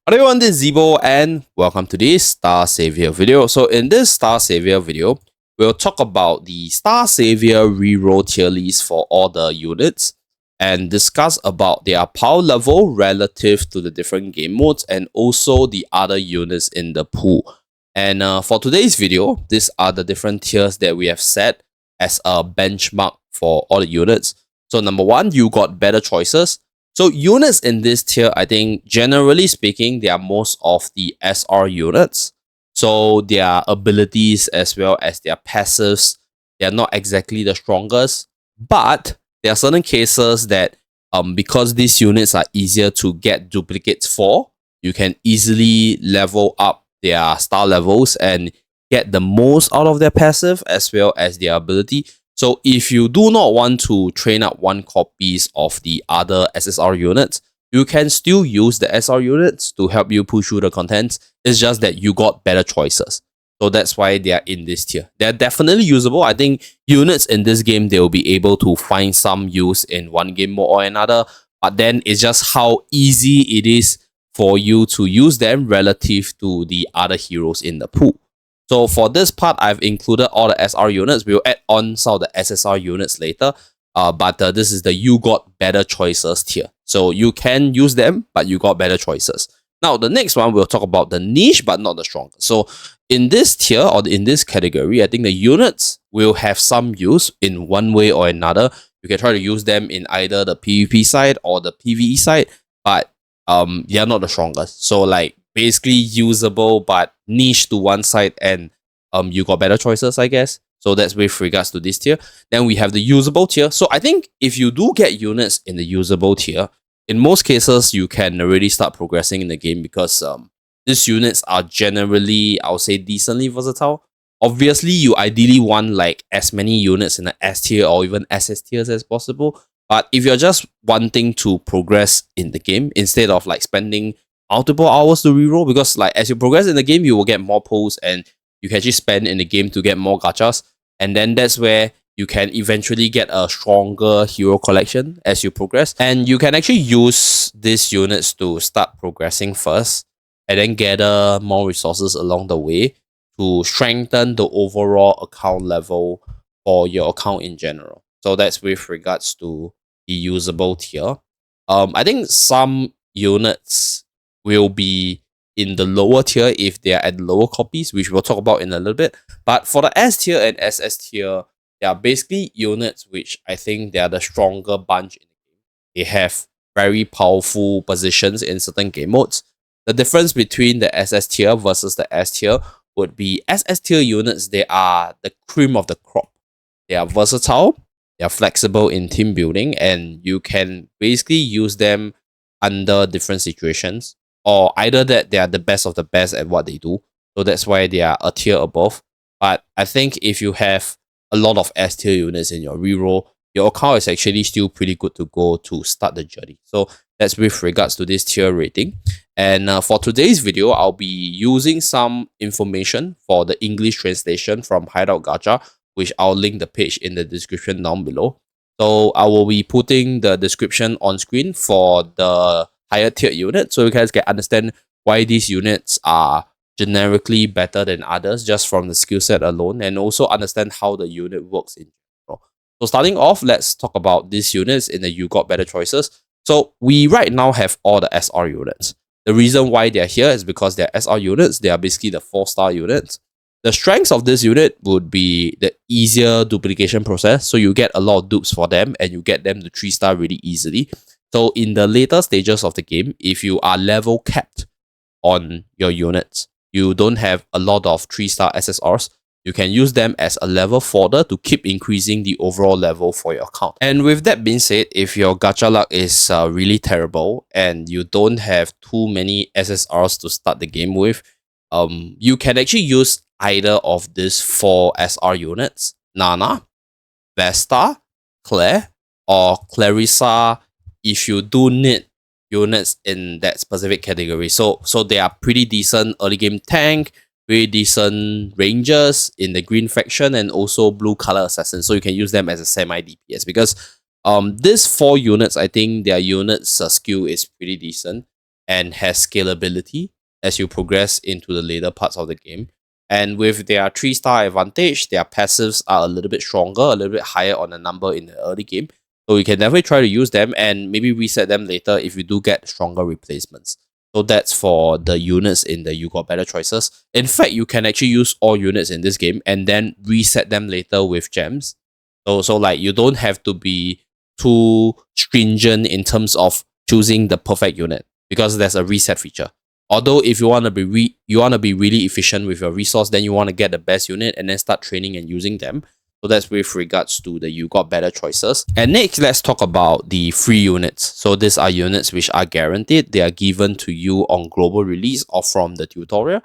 Hello everyone, this is Zeeebo and welcome to this Star Savior video. So in this Star Savior video, we'll talk about the Star Savior reroll tier list for all the units and discuss about their power level relative to the different game modes and also the other units in the pool. And for today's video, these are the different tiers that we have set as a benchmark for all the units. So number one, you got better choices. So units in this tier, I think generally speaking, they are most of the SR units. So their abilities as well as their passives, they are not exactly the strongest. But there are certain cases that because these units are easier to get duplicates for, you can easily level up their star levels and get the most out of their passive as well as their ability. So if you do not want to train up one copies of the other SSR units, you can still use the SR units to help you push through the contents. It's just that you got better choices. So that's why they are in this tier. They're definitely usable. I think units in this game, they will be able to find some use in one game mode or another. But then it's just how easy it is for you to use them relative to the other heroes in the pool. So for this part, I've included all the SR units. We'll add on some of the SSR units later. But this is the you got better choices tier. So you can use them, but you got better choices. Now, the next one, we'll talk about the niche, but not the strongest. So in this tier or in this category, I think the units will have some use in one way or another. You can try to use them in either the PvP side or the PvE side, but they are not the strongest. So like basically usable but niche to one side, and you got better choices, I guess. So that's with regards to this tier. Then we have the usable tier. So I think if you do get units in the usable tier, in most cases you can already start progressing in the game because these units are generally, I would say, decently versatile. Obviously, you ideally want like as many units in the S tier or even SS tiers as possible. But if you're just wanting to progress in the game instead of like spending multiple hours to reroll, because like as you progress in the game, you will get more pulls and you can actually spend in the game to get more gachas. And then that's where you can eventually get a stronger hero collection as you progress. And you can actually use these units to start progressing first and then gather more resources along the way to strengthen the overall account level for your account in general. So that's with regards to the usable tier. I think some units will be in the lower tier if they are at lower copies, which we'll talk about in a little bit. But for the S tier and SS tier, they are basically units which I think they are the stronger bunch in the game. They have very powerful positions in certain game modes. The difference between the SS tier versus the S tier would be SS tier units, they are the cream of the crop. They are versatile, they are flexible in team building, and you can basically use them under different situations. Or either that they are the best of the best at what they do. So that's why they are a tier above. But I think if you have a lot of S tier units in your reroll, your account is actually still pretty good to go to start the journey. So that's with regards to this tier rating. And for today's video, I'll be using some information for the English translation from HideOutGacha, which I'll link the page in the description down below. So I will be putting the description on screen for the higher tier unit, so you guys can understand why these units are generically better than others just from the skill set alone, and also understand how the unit works in general. So starting off, let's talk about these units in the you got better choices. So we right now have all the SR units. The reason why they're here is because they're SR units. They are basically the 4-star units. The strengths of this unit would be the easier duplication process. So you get a lot of dupes for them and you get them to 3-star really easily. So in the later stages of the game, if you are level capped on your units, you don't have a lot of 3-star SSRs, you can use them as a level fodder to keep increasing the overall level for your account. And with that being said, if your gacha luck is really terrible and you don't have too many SSRs to start the game with, you can actually use either of these 4 SR units, Nana, Vesta, Claire, or Clarissa, if you do need units in that specific category. So they are pretty decent early game tank, pretty decent rangers in the green faction, and also blue color assassin. So you can use them as a semi DPS because these 4 units, I think their units skill is pretty decent. and has scalability as you progress into the later parts of the game. And with their 3-star advantage, their passives are a little bit stronger, a little bit higher on the number in the early game. So you can definitely try to use them and maybe reset them later if you do get stronger replacements. So that's for the units in the You Got Better Choices. In fact, you can actually use all units in this game and then reset them later with gems. So like you don't have to be too stringent in terms of choosing the perfect unit because there's a reset feature. Although if you want to be really efficient with your resource, then you want to get the best unit and then start training and using them. So that's with regards to the You Got Better Choices. And next, let's talk about the free units. So these are units which are guaranteed. They are given to you on global release or from the tutorial.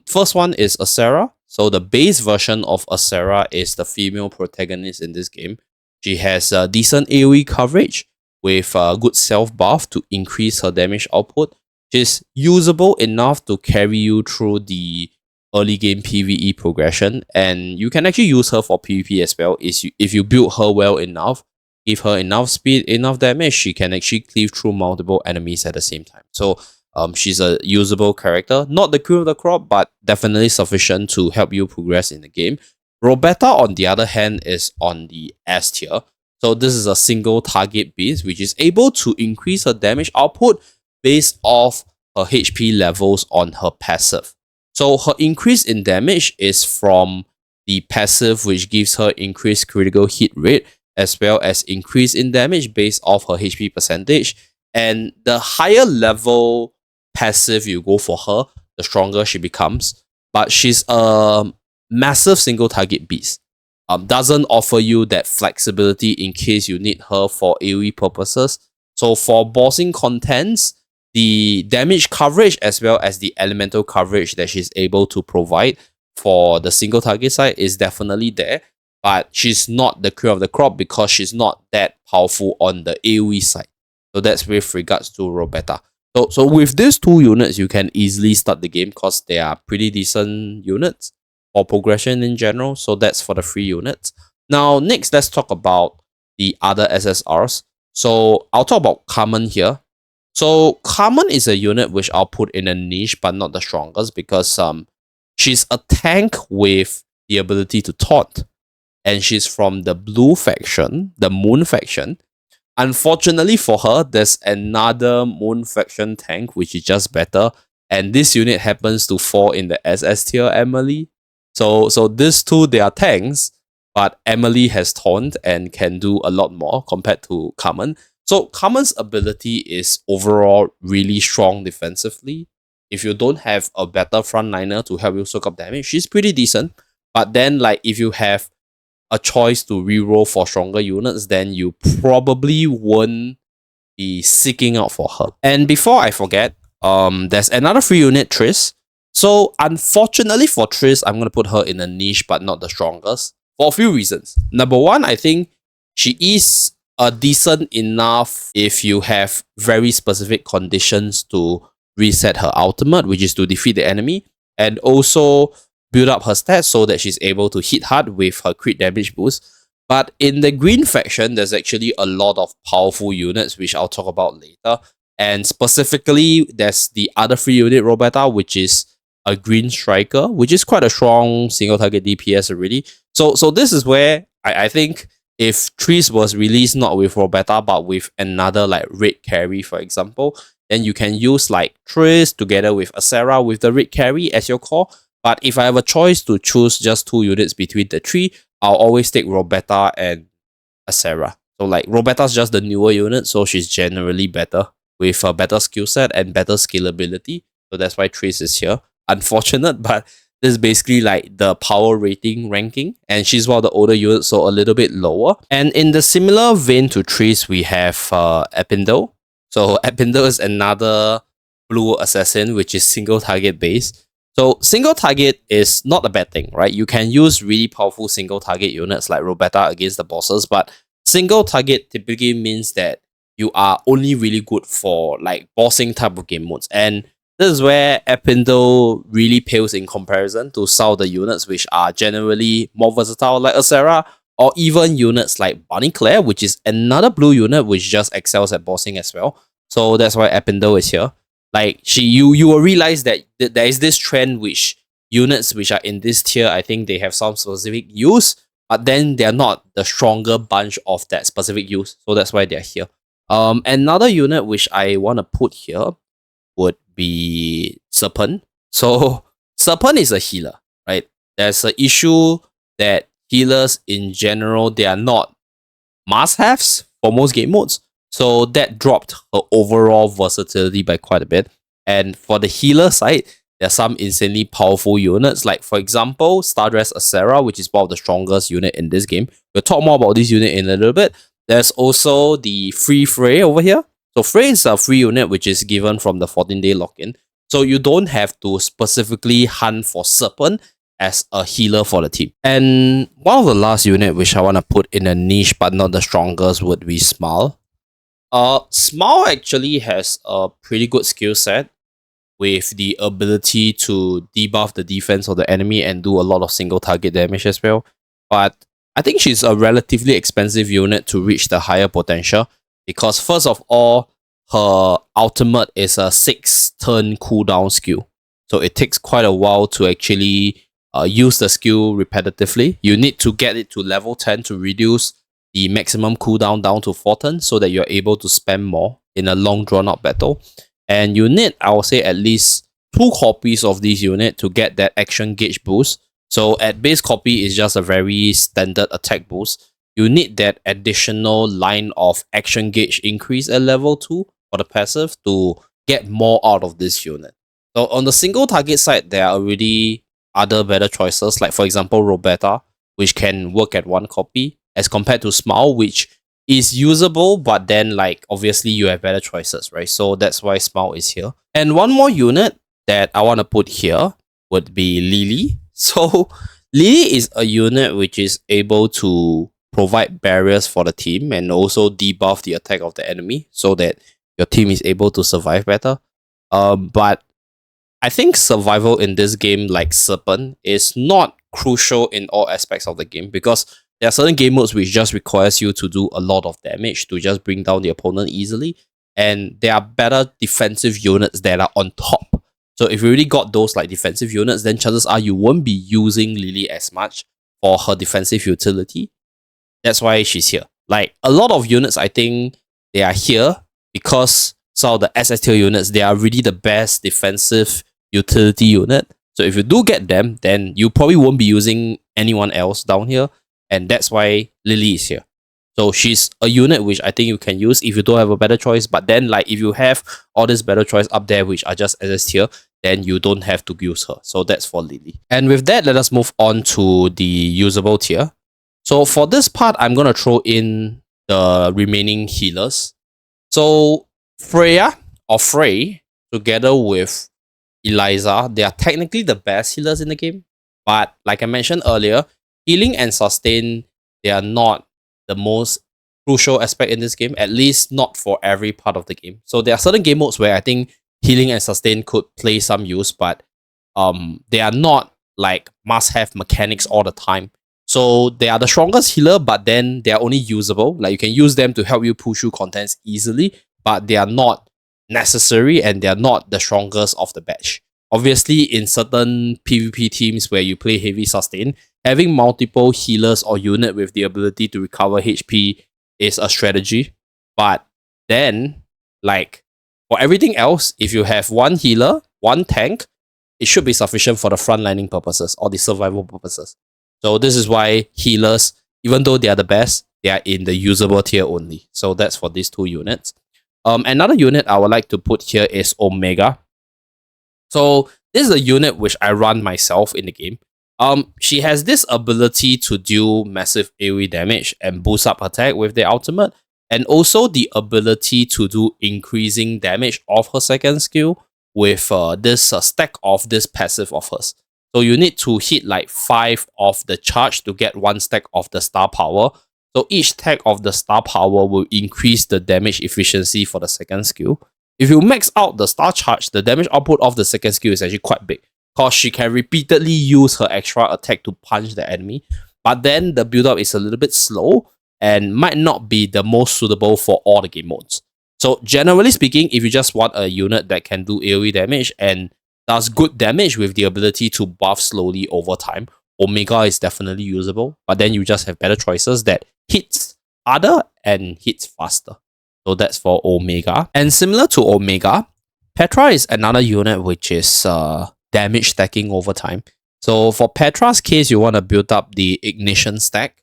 First one is Acera. So the base version of Acera is the female protagonist in this game. She has a decent AoE coverage with a good self buff to increase her damage output. She's usable enough to carry you through the early game PvE progression, and you can actually use her for PvP as well. If you build her well enough, give her enough speed, enough damage, she can actually cleave through multiple enemies at the same time. So she's a usable character, not the cream of the crop, but definitely sufficient to help you progress in the game. Roberta, on the other hand, is on the S tier. So this is a single target beast, which is able to increase her damage output based off her HP levels on her passive. So her increase in damage is from the passive, which gives her increased critical hit rate, as well as increase in damage based off her HP percentage. And the higher level passive you go for her, the stronger she becomes. But she's a massive single target beast. Doesn't offer you that flexibility in case you need her for AoE purposes. So for bossing contents, the damage coverage as well as the elemental coverage that she's able to provide for the single target side is definitely there, but she's not the cream of the crop because she's not that powerful on the AoE side. So that's with regards to Roberta. So with these two units, you can easily start the game because they are pretty decent units for progression in general. So that's for the free units. Now, next, let's talk about the other SSRs. So I'll talk about Carmen here. So Carmen is a unit which I'll put in a niche, but not the strongest because she's a tank with the ability to taunt. And she's from the blue faction, the Moon faction. Unfortunately for her, there's another Moon faction tank which is just better. And this unit happens to fall in the SS tier, Emily. So these two, they are tanks, but Emily has taunt and can do a lot more compared to Carmen. So Carmen's ability is overall really strong defensively. If you don't have a better frontliner to help you soak up damage, she's pretty decent. But then, like, if you have a choice to reroll for stronger units, then you probably won't be seeking out for her. And before I forget, there's another free unit, Triss. So unfortunately for Triss, I'm going to put her in a niche, but not the strongest, for a few reasons. Number one, I think she is decent enough if you have very specific conditions to reset her ultimate, which is to defeat the enemy, and also build up her stats so that she's able to hit hard with her crit damage boost. But in the green faction, there's actually a lot of powerful units, which I'll talk about later. And specifically, there's the other free unit, Roberta, which is a green striker, which is quite a strong single target DPS already. So this is where I think if Triss was released not with Roberta, but with another like red carry, for example, then you can use like Triss together with Acera with the red carry as your core. But if I have a choice to choose just two units between the three, I'll always take Roberta and Acera. So like Roberta's just the newer unit, so she's generally better with a better skill set and better scalability. So that's why Triss is here. Unfortunate, but this is basically like the power rating ranking, and she's one of the older units, so a little bit lower. And in the similar vein to Triss, we have Epindo. So Epindo is another blue assassin, which is single target based. So single target is not a bad thing, right? You can use really powerful single target units like Roberta against the bosses, but single target typically means that you are only really good for like bossing type of game modes. And this is where Epindo really pales in comparison to some of the units which are generally more versatile like Acera, or even units like Bonnie Claire, which is another blue unit which just excels at bossing as well. So that's why Epindo is here. Like you will realize that there is this trend which units which are in this tier, I think they have some specific use, but then they're not the stronger bunch of that specific use. So that's why they're here. Another unit which I want to put here would be Serpent. So Serpent is a healer, right? There's an issue that healers in general, they are not must-haves for most game modes. So that dropped her overall versatility by quite a bit. And for the healer side, there are some insanely powerful units. Like for example, Stardress Acera, which is one of the strongest unit in this game. We'll talk more about this unit in a little bit. There's also the free Frey over here. So Frey is a free unit which is given from the 14-day lock-in. So you don't have to specifically hunt for Serpent as a healer for the team. And one of the last unit which I want to put in a niche but not the strongest would be Smile. Smile actually has a pretty good skill set with the ability to debuff the defense of the enemy and do a lot of single target damage as well. But I think she's a relatively expensive unit to reach the higher potential because first of all, her ultimate is a 6-turn cooldown skill. So it takes quite a while to actually use the skill repetitively. You need to get it to level 10 to reduce the maximum cooldown down to 4 turns so that you're able to spam more in a long drawn out battle. And you need, I would say, at least 2 copies of this unit to get that action gauge boost. So at base copy is just a very standard attack boost. You need that additional line of action gauge increase at level 2 for the passive to get more out of this unit. So on the single target side, there are already other better choices, like for example Roberta, which can work at 1 copy, as compared to Smile, which is usable, but then like obviously you have better choices, right? So that's why Smile is here. And one more unit that I want to put here would be Lily. So Lily is a unit which is able to provide barriers for the team and also debuff the attack of the enemy so that your team is able to survive better. But I think survival in this game, like Serpent, is not crucial in all aspects of the game because there are certain game modes which just requires you to do a lot of damage to just bring down the opponent easily. And there are better defensive units that are on top. So if you really got those like defensive units, then chances are you won't be using Lily as much for her defensive utility. That's why she's here. Like a lot of units, I think they are here because some of the SS tier units, they are really the best defensive utility unit. So if you do get them, then you probably won't be using anyone else down here. And that's why Lily is here. So she's a unit which I think you can use if you don't have a better choice. But then like if you have all this better choice up there which are just SS tier, then you don't have to use her. So that's for Lily. And with that, let us move on to the usable tier. So for this part, I'm going to throw in the remaining healers. So Freya or Frey, together with Eliza, they are technically the best healers in the game. But like I mentioned earlier, healing and sustain, they are not the most crucial aspect in this game, at least not for every part of the game. So there are certain game modes where I think healing and sustain could play some use, but they are not like must-have mechanics all the time. So they are the strongest healer, but then they are only usable. Like you can use them to help you push through contents easily, but they are not necessary and they are not the strongest of the batch. Obviously, in certain PvP teams where you play heavy sustain, having multiple healers or unit with the ability to recover HP is a strategy. But then, like for everything else, if you have 1 healer, 1 tank, it should be sufficient for the frontlining purposes or the survival purposes. So this is why healers, even though they are the best, they are in the usable tier only. So that's for these 2 units. Another unit I would like to put here is Omega. So this is a unit which I run myself in the game. She has this ability to deal massive AoE damage and boost up attack with the ultimate, and also the ability to do increasing damage of her second skill with this stack of this passive of hers. So you need to hit like 5 of the charge to get 1 stack of the star power. So each stack of the star power will increase the damage efficiency for the second skill. If you max out the star charge, the damage output of the second skill is actually quite big, because she can repeatedly use her extra attack to punch the enemy. But then the build up is a little bit slow and might not be the most suitable for all the game modes. So generally speaking, if you just want a unit that can do AoE damage and does good damage with the ability to buff slowly over time, Omega is definitely usable. But then you just have better choices that hits harder and hits faster. So that's for Omega. And similar to Omega, Petra is another unit which is damage stacking over time. So for Petra's case, you want to build up the ignition stack,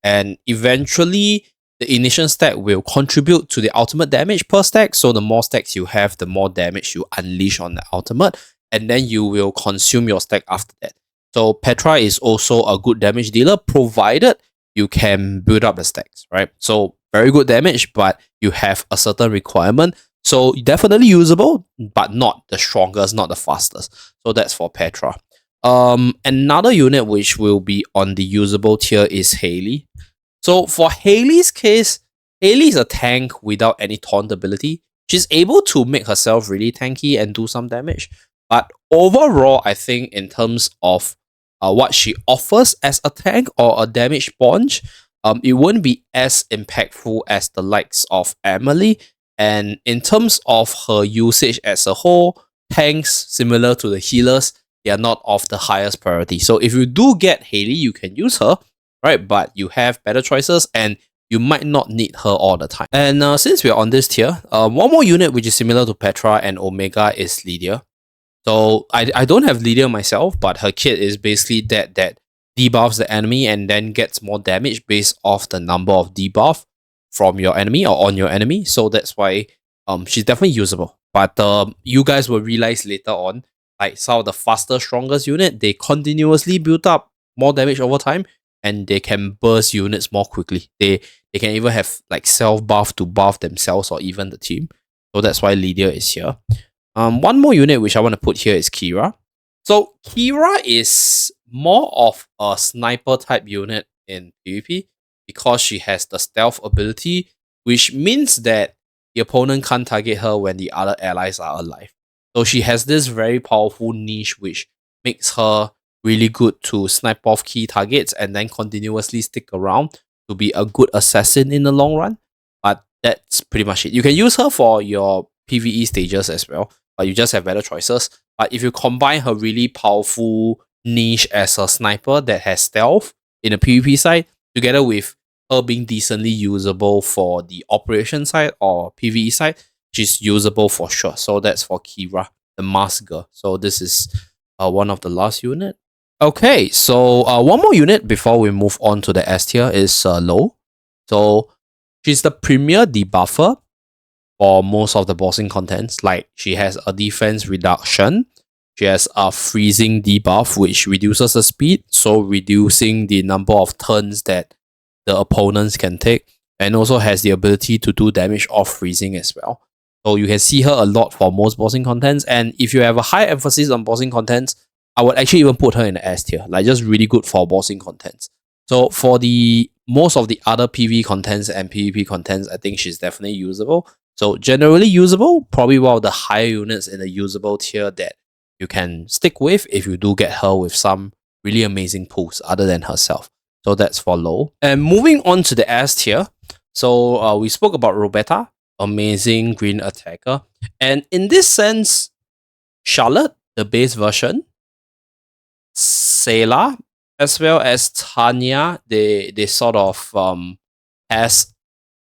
and eventually the ignition stack will contribute to the ultimate damage per stack. So the more stacks you have, the more damage you unleash on the ultimate, and then you will consume your stack after that. So Petra is also a good damage dealer, provided you can build up the stacks, right? So very good damage, but you have a certain requirement. So definitely usable, but not the strongest, not the fastest. So that's for Petra. Another unit which will be on the usable tier is Haley. So for Haley's case, Haley is a tank without any taunt ability. She's able to make herself really tanky and do some damage. But overall, I think in terms of what she offers as a tank or a damage sponge, it won't be as impactful as the likes of Emily. And in terms of her usage as a whole, tanks, similar to the healers, they are not of the highest priority. So if you do get Haley, you can use her, right? But you have better choices and you might not need her all the time. And since we're on this tier, one more unit which is similar to Petra and Omega is Lydia. So I don't have Lydia myself, but her kit is basically that debuffs the enemy and then gets more damage based off the number of debuff from your enemy or on your enemy. So that's why she's definitely usable. But you guys will realize later on, like some of the faster, strongest unit, they continuously build up more damage over time and they can burst units more quickly. They can even have like self-buff to buff themselves or even the team. So that's why Lydia is here. One more unit which I want to put here is Kira. So Kira is more of a sniper type unit in PvP because she has the stealth ability, which means that the opponent can't target her when the other allies are alive. So she has this very powerful niche which makes her really good to snipe off key targets and then continuously stick around to be a good assassin in the long run. But that's pretty much it. You can use her for your PvE stages as well, but you just have better choices. But if you combine her really powerful niche as a sniper that has stealth in the PvP side, together with her being decently usable for the operation side or PvE side, she's usable for sure. So that's for Kira, the mask girl. So this is one of the last unit. Okay, so one more unit before we move on to the S tier is Lo. So she's the premier debuffer for most of the bossing contents. Like she has a defense reduction. She has a freezing debuff, which reduces the speed, so reducing the number of turns that the opponents can take, and also has the ability to do damage off freezing as well. So you can see her a lot for most bossing contents, and if you have a high emphasis on bossing contents, I would actually even put her in the S tier, like just really good for bossing contents. So for the most of the other PvE contents and PvP contents, I think she's definitely usable. So generally usable, probably one of the higher units in the usable tier that you can stick with if you do get her with some really amazing pulls other than herself. So that's for Lo. And moving on to the S tier. So we spoke about Roberta, amazing green attacker. And in this sense, Charlotte, the base version, Selah, as well as Tanya, they sort of has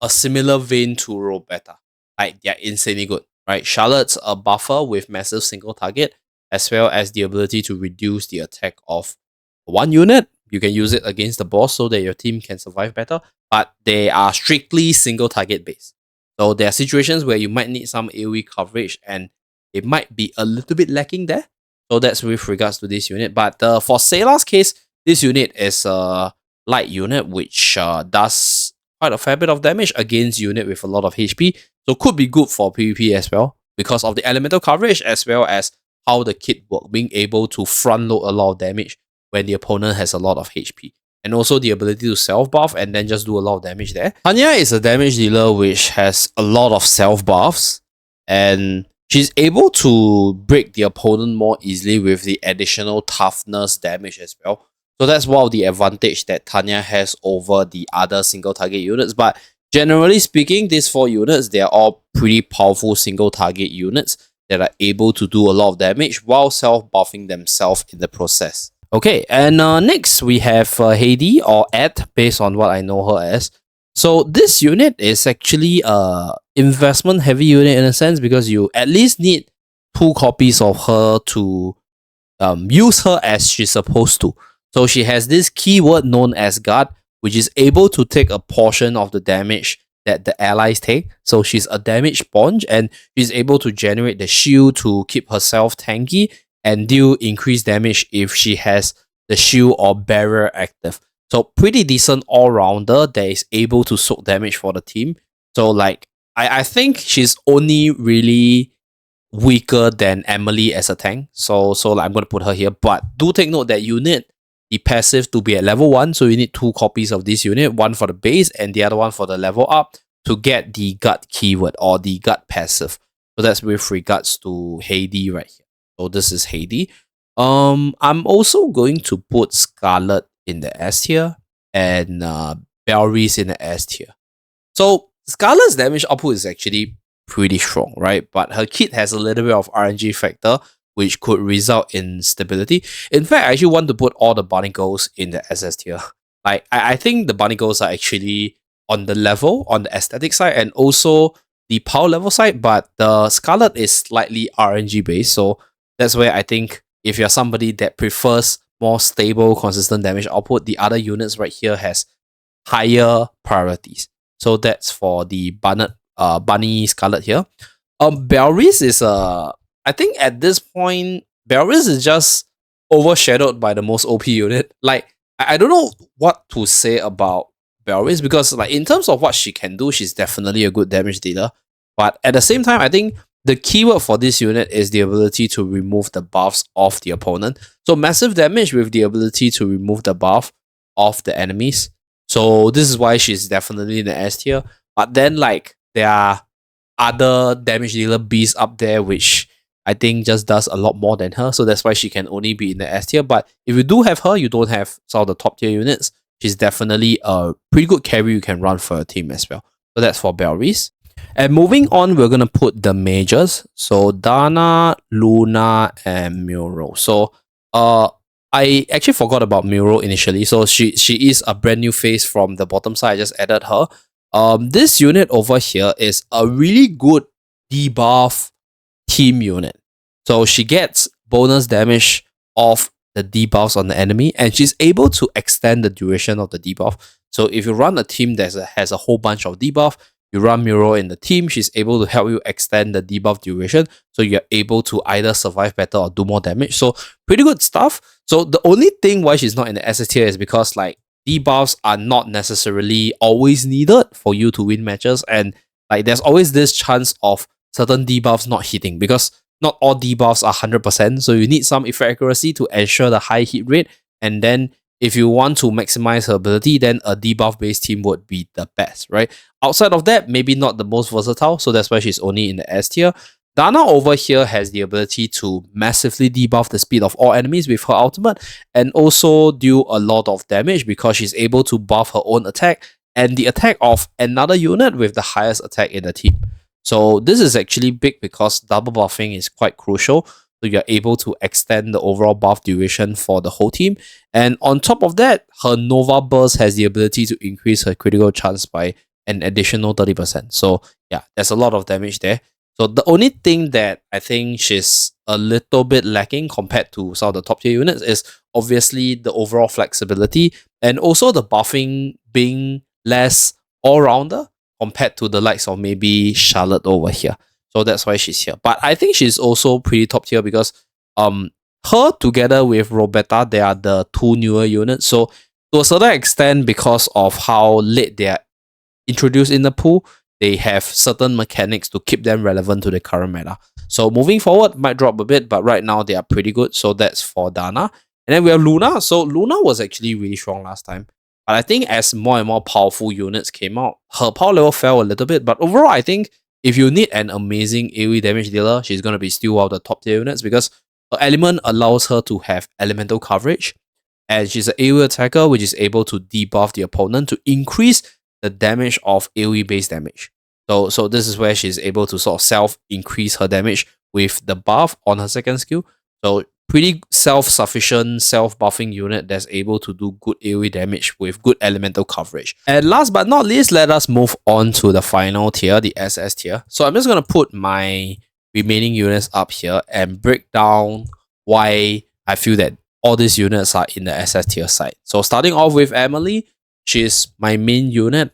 a similar vein to Roberta. Like they're insanely good, right? Charlotte's a buffer with massive single target, as well as the ability to reduce the attack of one unit. You can use it against the boss so that your team can survive better, but they are strictly single target based. So there are situations where you might need some AoE coverage and it might be a little bit lacking there. So that's with regards to this unit. But for Selah's case, this unit is a light unit which does quite a fair bit of damage against unit with a lot of HP. So could be good for PvP as well because of the elemental coverage as well as how the kit works, being able to front load a lot of damage when the opponent has a lot of HP. And also the ability to self-buff and then just do a lot of damage there. Tanya is a damage dealer which has a lot of self-buffs and she's able to break the opponent more easily with the additional toughness damage as well. So that's one of the advantage that Tanya has over the other single target units. But Generally speaking, these 4 units, they are all pretty powerful single target units that are able to do a lot of damage while self-buffing themselves in the process. Okay, and next we have Heidi or Ed, based on what I know her as. So this unit is actually a investment heavy unit in a sense because you at least need 2 copies of her to use her as she's supposed to. So she has this keyword known as guard, which is able to take a portion of the damage that the allies take. So she's a damage sponge and she's able to generate the shield to keep herself tanky and deal increased damage if she has the shield or barrier active. So pretty decent all-rounder that is able to soak damage for the team. So like I think she's only really weaker than Emily as a tank. So like, I'm going to put her here. But do take note that you need the passive to be at level 1. So you need 2 copies of this unit, one for the base and the other one for the level up to get the gut keyword or the gut passive. So that's with regards to Heidi right here. So this is Heidi. I'm also going to put Scarlet in the S tier and Belris in the S tier. So Scarlet's damage output is actually pretty strong, right? But her kit has a little bit of RNG factor, which could result in stability. In fact, I actually want to put all the Barnacles in the SS tier. Like, I think the Barnacles are actually on the level, on the aesthetic side, and also the power level side, but the Scarlet is slightly RNG based, so that's where I think if you're somebody that prefers more stable, consistent damage output, the other units right here has higher priorities. So that's for the Bunny Scarlet here. Belris is I think at this point, Belris is just overshadowed by the most OP unit. Like, I don't know what to say about Belris because, like, in terms of what she can do, she's definitely a good damage dealer. But at the same time, I think the keyword for this unit is the ability to remove the buffs of the opponent. So massive damage with the ability to remove the buff of the enemies. So this is why she's definitely in the S tier. But then, like, there are other damage dealer beasts up there which I think just does a lot more than her. So that's why she can only be in the S tier. But if you do have her, you don't have some of the top tier units. She's definitely a pretty good carry you can run for a team as well. So that's for Belris. And moving on, we're going to put the majors. So Dana, Luna, and Muro. So I actually forgot about Muro initially. So she is a brand new face from the bottom side. I just added her. This unit over here is a really good debuff team unit. So she gets bonus damage off the debuffs on the enemy, and she's able to extend the duration of the debuff. So if you run a team that has a whole bunch of debuff, you run Muro in the team, she's able to help you extend the debuff duration, so you're able to either survive better or do more damage. So pretty good stuff. So the only thing why she's not in the SS tier is because, like, debuffs are not necessarily always needed for you to win matches, and like there's always this chance of certain debuffs not hitting because not all debuffs are 100%, so you need some effect accuracy to ensure the high hit rate. And then if you want to maximize her ability, then a debuff based team would be the best, right? Outside of that, maybe not the most versatile, so that's why she's only in the S tier. Dana over here has the ability to massively debuff the speed of all enemies with her ultimate and also do a lot of damage because she's able to buff her own attack and the attack of another unit with the highest attack in the team. So this is actually big because double buffing is quite crucial. So you're able to extend the overall buff duration for the whole team. And on top of that, her Nova Burst has the ability to increase her critical chance by an additional 30%. So yeah, there's a lot of damage there. So the only thing that I think she's a little bit lacking compared to some of the top tier units is obviously the overall flexibility and also the buffing being less all-rounder compared to the likes of maybe Charlotte over here. So that's why she's here. But I think she's also pretty top tier because her together with Roberta, they are the 2 newer units. So to a certain extent, because of how late they are introduced in the pool, they have certain mechanics to keep them relevant to the current meta. So moving forward, might drop a bit, but right now they are pretty good. So that's for Dana. And then we have Luna. So Luna was actually really strong last time. But I think as more and more powerful units came out, her power level fell a little bit. But overall, I think if you need an amazing AoE damage dealer, she's going to be still one of the top tier units because her element allows her to have elemental coverage. And she's an AoE attacker, which is able to debuff the opponent to increase the damage of AoE based damage. So this is where she's able to sort of self-increase her damage with the buff on her second skill. So pretty self-sufficient, self-buffing unit that's able to do good AoE damage with good elemental coverage. And last but not least, let us move on to the final tier, the SS tier. So I'm just going to put my remaining units up here and break down why I feel that all these units are in the SS tier side. So starting off with Emily, she's my main unit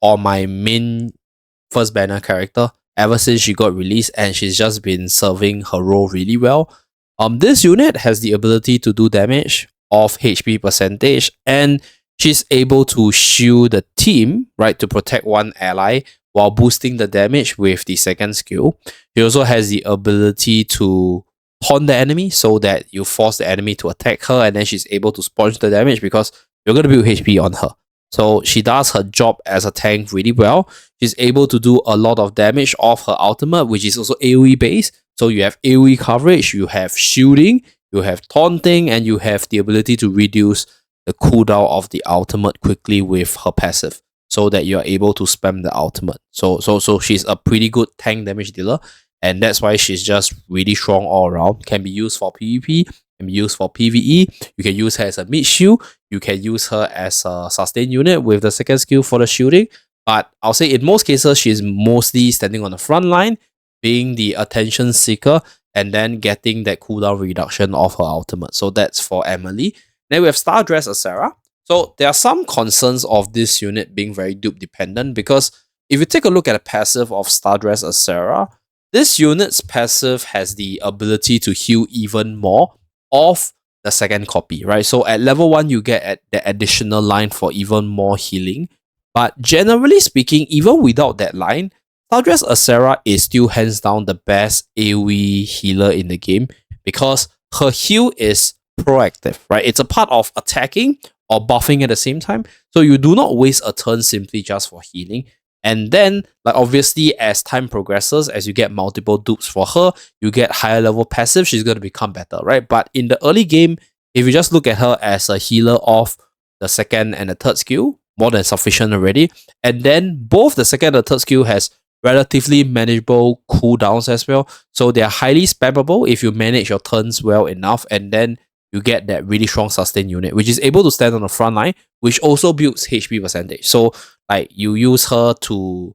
or my main first banner character ever since she got released, and she's just been serving her role really well. This unit has the ability to do damage of HP percentage, and she's able to shield the team, right, to protect one ally while boosting the damage with the second skill. She also has the ability to taunt the enemy so that you force the enemy to attack her, and then she's able to sponge the damage because you're going to build HP on her. So she does her job as a tank really well. She's able to do a lot of damage off her ultimate, which is also AoE based. So you have AoE coverage, you have shielding, you have taunting, and you have the ability to reduce the cooldown of the ultimate quickly with her passive, so that you're able to spam the ultimate. So she's a pretty good tank damage dealer, and that's why she's just really strong all around. Can be used for PvP, can be used for PvE. You can use her as a mid shield. You can use her as a sustain unit with the second skill for the shielding. But I'll say in most cases, she's mostly standing on the front line, being the attention seeker, and then getting that cooldown reduction of her ultimate. So that's for Emily. Then we have Stardress Acera. So there are some concerns of this unit being very dupe dependent, because if you take a look at the passive of Stardress Acera, this unit's passive has the ability to heal even more of the second copy, right? So at level 1, you get the additional line for even more healing. But generally speaking, even without that line, Stardress Acera is still hands down the best AoE healer in the game, because her heal is proactive, right? It's a part of attacking or buffing at the same time. So you do not waste a turn simply just for healing. And then, like, obviously, as time progresses, as you get multiple dupes for her, you get higher level passive, she's going to become better, right? But in the early game, if you just look at her as a healer of the second and the third skill, more than sufficient already. And then both the second and the third skill has relatively manageable cooldowns as well. So they are highly spammable if you manage your turns well enough, and then you get that really strong sustain unit, which is able to stand on the front line, which also builds HP percentage. So like you use her to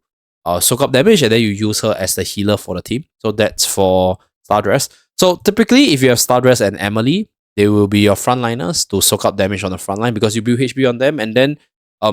soak up damage, and then you use her as the healer for the team. So that's for Stardress. So typically, if you have Stardress and Emily, they will be your frontliners to soak up damage on the front line, because you build HP on them, and then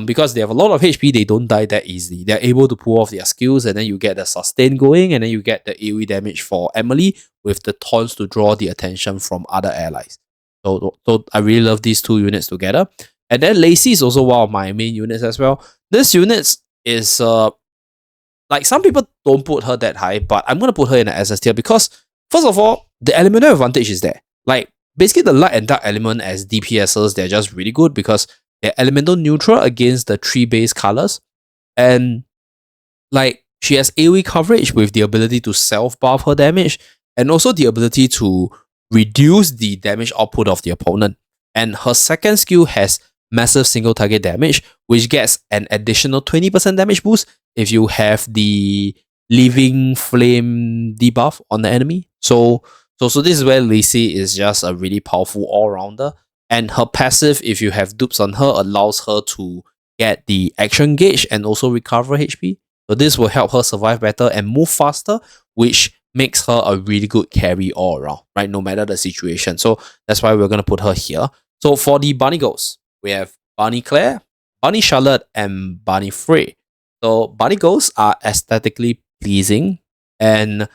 because they have a lot of HP, they don't die that easily. They're able to pull off their skills, and then you get the sustain going, and then you get the AoE damage for Emily with the taunts to draw the attention from other allies. So I really love these two units together. And then Lacey is also one of my main units as well. This unit is like, some people don't put her that high, but I'm gonna put her in the SS tier because, first of all, the elemental advantage is there. Like, basically the light and dark element as DPSs, they're just really good because they're elemental neutral against the 3 base colors. And like, she has AoE coverage with the ability to self-buff her damage, and also the ability to reduce the damage output of the opponent. And her second skill has massive single target damage, which gets an additional 20% damage boost if you have the living flame debuff on the enemy. So this is where Lacey is just a really powerful all-rounder. And her passive, if you have dupes on her, allows her to get the action gauge and also recover HP. So this will help her survive better and move faster, which makes her a really good carry all around, right? No matter the situation. So that's why we're going to put her here. So for the Bunny Ghosts, we have Bunny Claire, Bunny Charlotte, and Bunny Frey. So Bunny Ghosts are aesthetically pleasing, and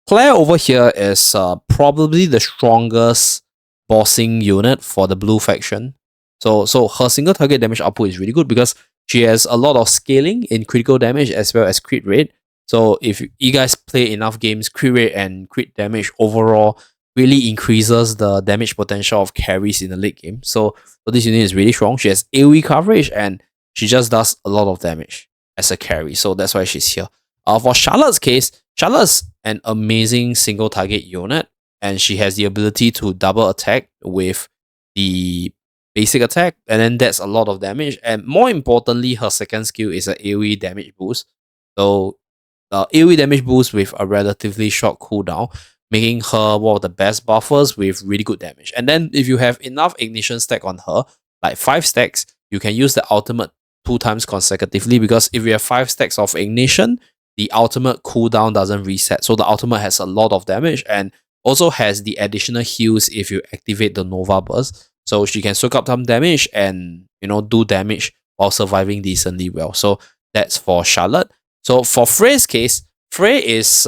Claire over here is probably the strongest bossing unit for the blue faction. So her single target damage output is really good because she has a lot of scaling in critical damage as well as crit rate. So if you guys play enough games, crit rate and crit damage overall really increases the damage potential of carries in the late game. So this unit is really strong. She has AoE coverage, and she just does a lot of damage as a carry. So that's why she's here. For Charlotte's case, Charlotte's an amazing single target unit, and she has the ability to double attack with the basic attack, and then that's a lot of damage. And more importantly, her second skill is an AoE damage boost. So AoE damage boost with a relatively short cooldown, making her one of the best buffers with really good damage. And then if you have enough ignition stack on her, like 5 stacks, you can use the ultimate 2 times consecutively, because if you have 5 stacks of ignition, the ultimate cooldown doesn't reset. So the ultimate has a lot of damage and also has the additional heals if you activate the Nova Burst. So she can soak up some damage and, do damage while surviving decently well. So that's for Charlotte. So for Frey's case, Frey is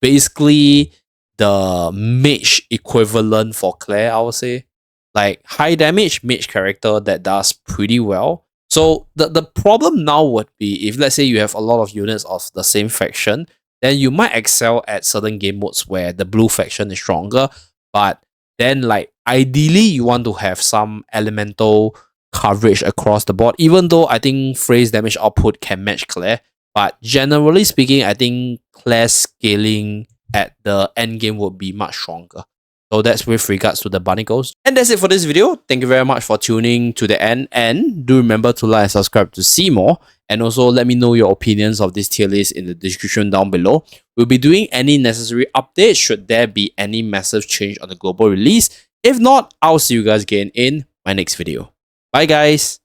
basically the mage equivalent for Claire, I would say. Like high damage mage character that does pretty well. So the problem now would be if let's say you have a lot of units of the same faction, then you might excel at certain game modes where the blue faction is stronger. But then like ideally you want to have some elemental coverage across the board, even though I think Frey's damage output can match Claire. But generally speaking, I think Claire's scaling at the end game would be much stronger. So that's with regards to the bunny goals. And that's it for this video. Thank you very much for tuning to the end. And do remember to like and subscribe to see more. And also let me know your opinions of this tier list in the description down below. We'll be doing any necessary updates should there be any massive change on the global release. If not, I'll see you guys again in my next video. Bye guys.